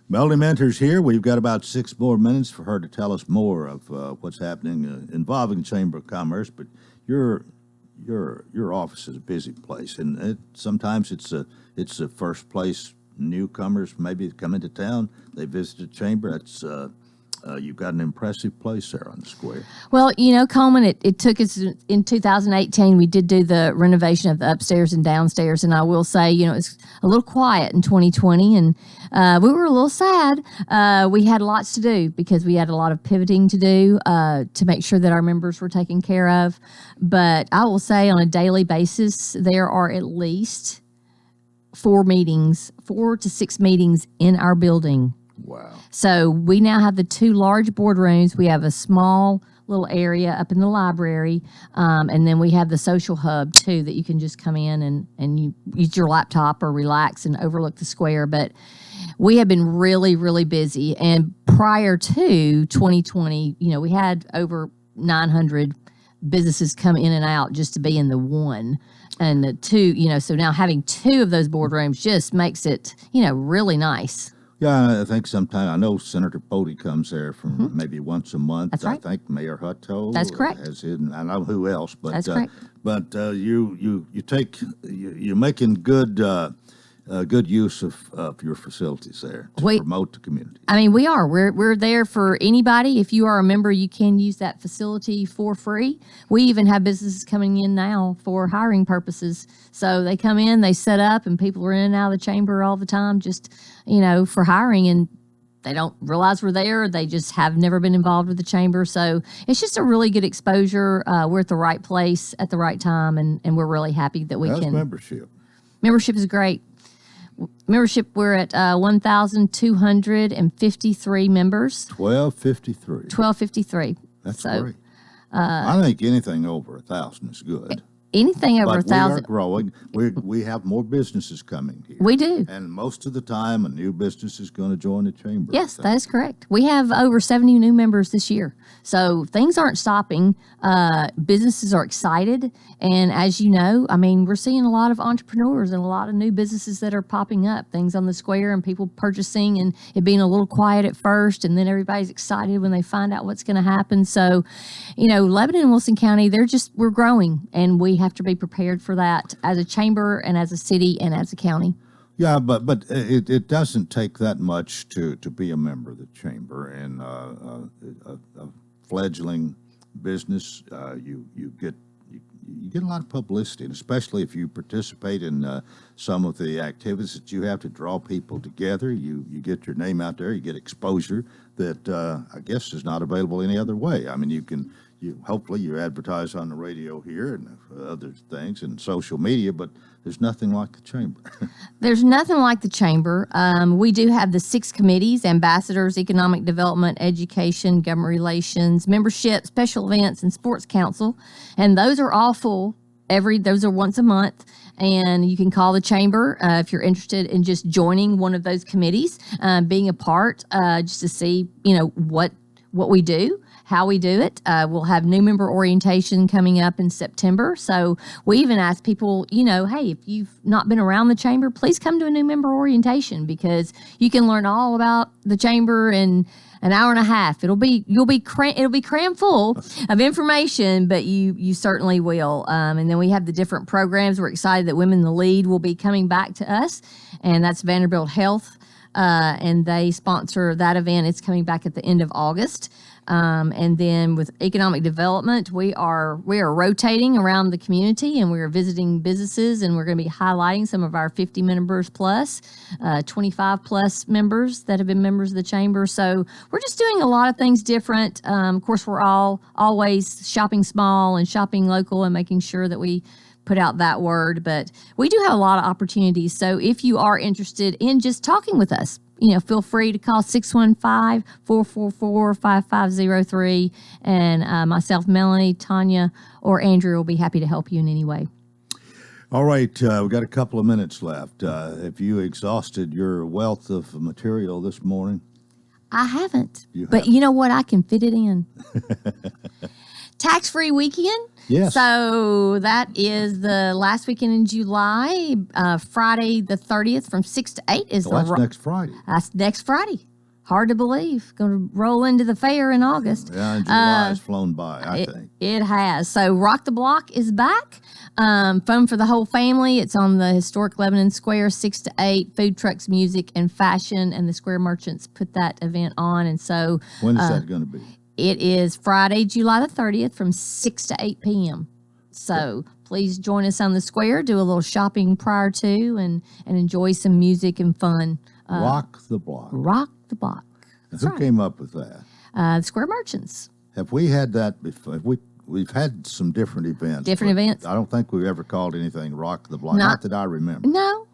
Melody Mentor's here. We've got about 6 more minutes for her to tell us more of what's happening involving Chamber of Commerce. But your office is a busy place, and sometimes it's the first place newcomers maybe come into town. They visit the Chamber. That's you've got an impressive place there on the square.
Well, Coleman, it took us in 2018. We did do the renovation of the upstairs and downstairs, and I will say, it's a little quiet in 2020, and we were a little sad. We had lots to do because we had a lot of pivoting to do to make sure that our members were taken care of. But I will say, on a daily basis, there are at least 4 to 6 meetings in our building.
Wow.
So we now have the 2 large boardrooms. We have a small little area up in the library, and then we have the social hub, too, that you can just come in and you use your laptop or relax and overlook the square. But we have been really, really busy. And prior to 2020, we had over 900 businesses come in and out just to be in the one. And the 2, so now having 2 of those boardrooms just makes it, really nice.
Yeah, I think sometimes, I know Senator Bodie comes there from maybe once a month.
That's right.
I think Mayor Hutto.
That's correct.
Has it, and I know who else, but
that's correct.
But you're making good use of your facilities there to promote the community.
I mean, we are. We're there for anybody. If you are a member, you can use that facility for free. We even have businesses coming in now for hiring purposes. So they come in, they set up, and people are in and out of the chamber all the time, just for hiring, and they don't realize we're there. They just have never been involved with the chamber. So it's just a really good exposure. We're at the right place at the right time, and we're really happy that we can.
Membership?
Membership is great. Membership, we're at 1,253 members.
1,253. That's great. I think anything over 1,000 is good.
Anything over 1,000.
We are growing. We have more businesses coming here.
We do.
And most of the time, a new business is going to join the chamber.
Yes, that is correct. We have over 70 new members this year. So things aren't stopping. Businesses are excited. And as you know, we're seeing a lot of entrepreneurs and a lot of new businesses that are popping up, things on the square and people purchasing, and it being a little quiet at first. And then everybody's excited when they find out what's going to happen. So, Lebanon and Wilson County, we're growing, and we have to be prepared for that as a chamber and as a city and as a county.
Yeah, but it doesn't take that much to be a member of the chamber. And a fledgling business, you get a lot of publicity, and especially if you participate in some of the activities that you have to draw people together. You get your name out there, you get exposure that I guess is not available any other way. Hopefully you advertise on the radio here and other things and social media, but there's nothing like the chamber.
There's nothing like the chamber. We do have the 6 committees: ambassadors, economic development, education, government relations, membership, special events, and sports council. And those are all full. Those are once a month. And you can call the chamber if you're interested in just joining one of those committees, being a part, just to see, what we do, how we do it. We'll have new member orientation coming up in September. So we even ask people, hey, if you've not been around the chamber, please come to a new member orientation, because you can learn all about the chamber in an hour and a half. It'll be crammed full of information, but you certainly will. And then we have the different programs. We're excited that Women in the Lead will be coming back to us, and that's Vanderbilt Health. and they sponsor that event. It's coming back at the end of August. And then with economic development, we are rotating around the community, and we are visiting businesses, and we're going to be highlighting some of our 50 members plus, 25 plus members that have been members of the chamber. So we're just doing a lot of things different. Of course, we're always shopping small and shopping local and making sure that we put out that word, but we do have a lot of opportunities. So if you are interested in just talking with us, feel free to call 615-444-5503, and myself, Melanie, Tanya, or Andrew will be happy to help you in any way.
All right, we've got a couple of minutes left. Have you exhausted your wealth of material this morning?
I haven't, but you know what? I can fit it in. Tax-free weekend.
Yes.
So that is the last weekend in July. Friday the 30th from 6 to 8 is
that's next Friday.
That's next Friday. Hard to believe. Going to roll into the fair in August.
Yeah, July has flown by, I think.
It has. So Rock the Block is back. Fun for the whole family. It's on the historic Lebanon Square, 6 to 8. Food trucks, music, and fashion. And the Square Merchants put that event on. And so
when is that going to be?
It is Friday, July the 30th from 6 to 8 p.m. So please join us on the square, do a little shopping prior to, and enjoy some music and fun.
Rock the Block.
Rock the Block.
Who came up with that?
The Square Merchants.
Have we had that before? We've had some different events.
Events.
I don't think we've ever called anything Rock the Block. Not that I remember.
No,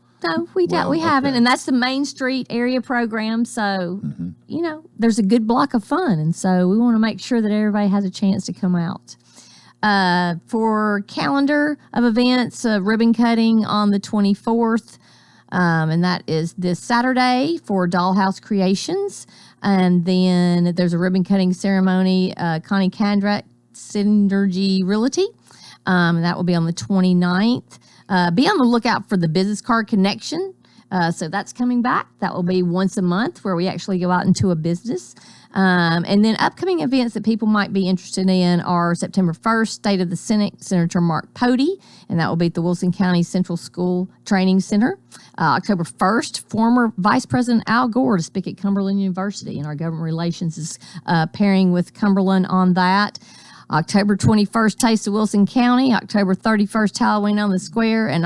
we haven't. And that's the Main Street area program. So, there's a good block of fun. And so we want to make sure that everybody has a chance to come out. For calendar of events, ribbon cutting on the 24th. And that is this Saturday for Dollhouse Creations. And then there's a ribbon cutting ceremony, Connie Kandrak, Synergy Realty. And that will be on the 29th. Be on the lookout for the business card connection. So that's coming back. That will be once a month where we actually go out into a business. And then upcoming events that people might be interested in are September 1st, State of the Senate, Senator Mark Pody, and that will be at the Wilson County Central School Training Center. October 1st, former Vice President Al Gore to speak at Cumberland University, and our government relations is pairing with Cumberland on that. October 21st, Taste of Wilson County. October 31st, Halloween on the Square. And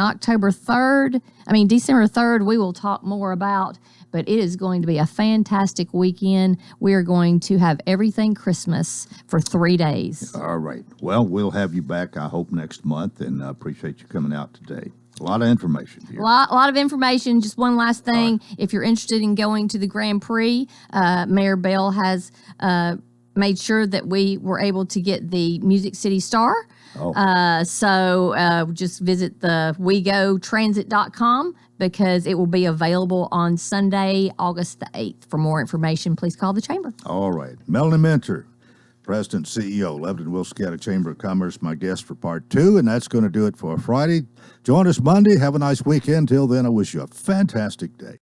December 3rd, we will talk more about, but it is going to be a fantastic weekend. We are going to have everything Christmas for 3 days.
All right. Well, we'll have you back, I hope, next month, and I appreciate you coming out today. A lot of information here.
A lot of information. Just one last thing. Right. If you're interested in going to the Grand Prix, Mayor Bell has made sure that we were able to get the Music City Star. So just visit the wegotransit.com because it will be available on Sunday, August the 8th. For more information, please call the Chamber.
All right. Melanie Minter, President, CEO, Lebanon Wilson County Chamber of Commerce, my guest for part 2, and that's going to do it for Friday. Join us Monday. Have a nice weekend. Till then, I wish you a fantastic day.